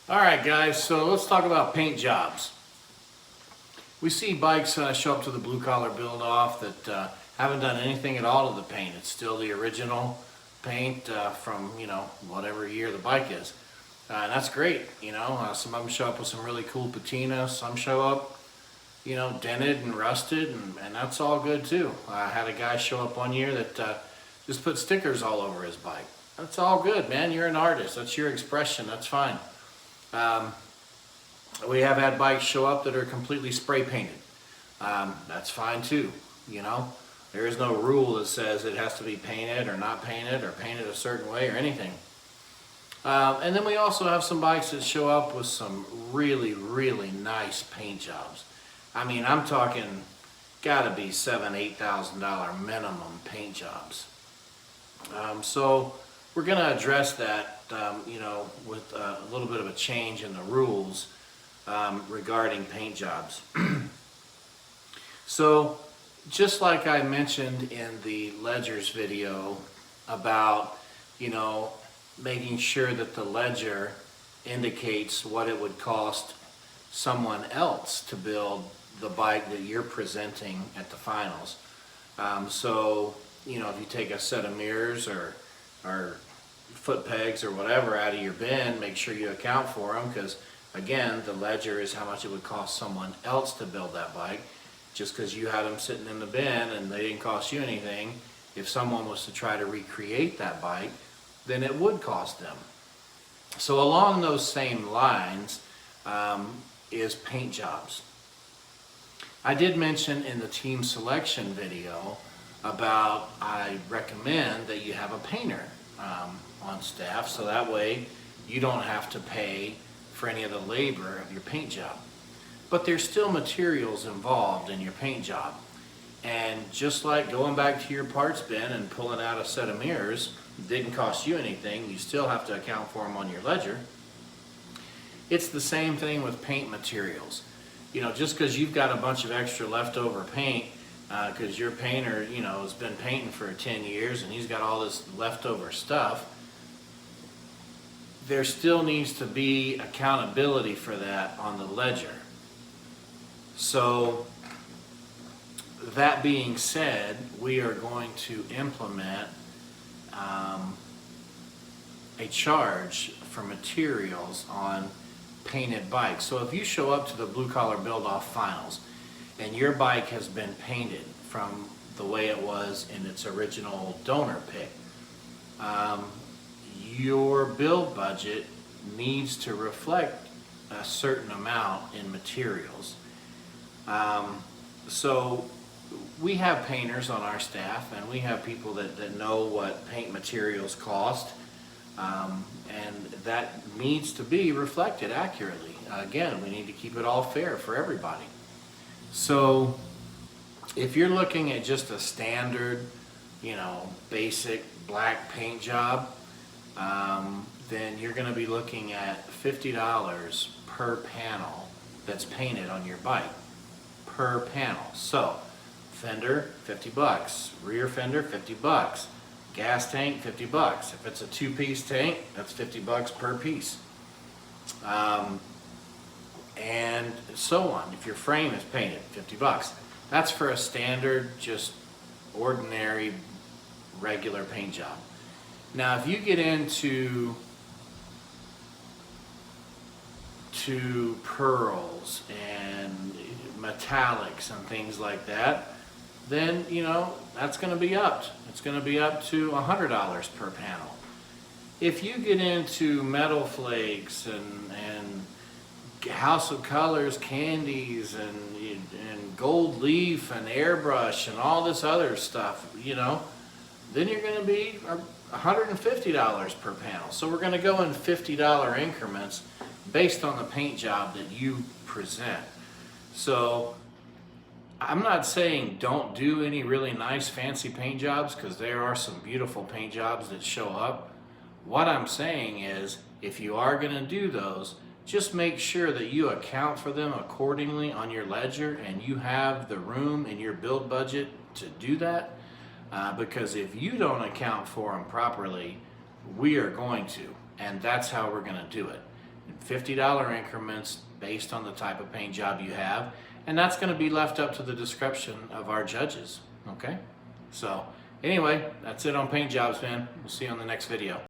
All right, guys, so let's talk about paint jobs. We see bikes show up to the blue collar build off that haven't done anything at all to the paint. It's still the original paint from, whatever year the bike is. And that's great, some of them show up with some really cool patina, some show up, dented and rusted, and that's all good too. I had a guy show up one year that just put stickers all over his bike. That's all good, man. You're an artist. That's your expression. That's fine. We have had bikes show up that are completely spray painted. That's fine too, There is no rule that says it has to be painted or not painted or painted a certain way or anything. And then we also have some bikes that show up with some really, really nice paint jobs. I mean, I'm talking gotta be $7,000, $8,000 minimum paint jobs. So we're gonna address that, with a little bit of a change in the rules regarding paint jobs. So just like I mentioned in the ledgers video about, making sure that the ledger indicates what it would cost someone else to build the bike that you're presenting at the finals. So, if you take a set of mirrors or foot pegs or whatever out of your bin, make sure you account for them, because again, the ledger is how much it would cost someone else to build that bike. Just because you had them sitting in the bin and they didn't cost you anything, if someone was to try to recreate that bike, then it would cost them. So along those same lines is paint jobs. I did mention in the team selection video about I recommend that you have a painter on staff, so that way you don't have to pay for any of the labor of your paint job. But there's still materials involved in your paint job. And just like going back to your parts bin and pulling out a set of mirrors didn't cost you anything, you still have to account for them on your ledger. It's the same thing with paint materials. Just because you've got a bunch of extra leftover paint, because your painter, has been painting for 10 years and he's got all this leftover stuff, there still needs to be accountability for that on the ledger. So that being said, we are going to implement a charge for materials on painted bikes. So if you show up to the blue collar build off finals and your bike has been painted from the way it was in its original donor pick, your build budget needs to reflect a certain amount in materials. So we have painters on our staff and we have people that know what paint materials cost, and that needs to be reflected accurately. Again, we need to keep it all fair for everybody. So if you're looking at just a standard, basic black paint job, then you're going to be looking at $50 per panel that's painted on your bike. Per panel. So fender, $50. Rear fender, $50. Gas tank, $50. If it's a two-piece tank, that's $50 per piece. And so on. If your frame is painted, $50. That's for a standard, just ordinary, regular paint job. Now, if you get into pearls and metallics and things like that, then that's going to be upped. It's going to be up to $100 per panel. If you get into metal flakes and House of Colors candies and gold leaf and airbrush and all this other stuff, then you're going to be $150 per panel. So we're going to go in $50 increments based on the paint job that you present. So I'm not saying don't do any really nice fancy paint jobs, because there are some beautiful paint jobs that show up. What I'm saying is, if you are going to do those, just make sure that you account for them accordingly on your ledger and you have the room in your build budget to do that. Because if you don't account for them properly, we are going to, and that's how we're going to do it. $50 increments based on the type of paint job you have, and that's going to be left up to the discretion of our judges. Okay, so anyway, that's it on paint jobs, man. We'll see you on the next video.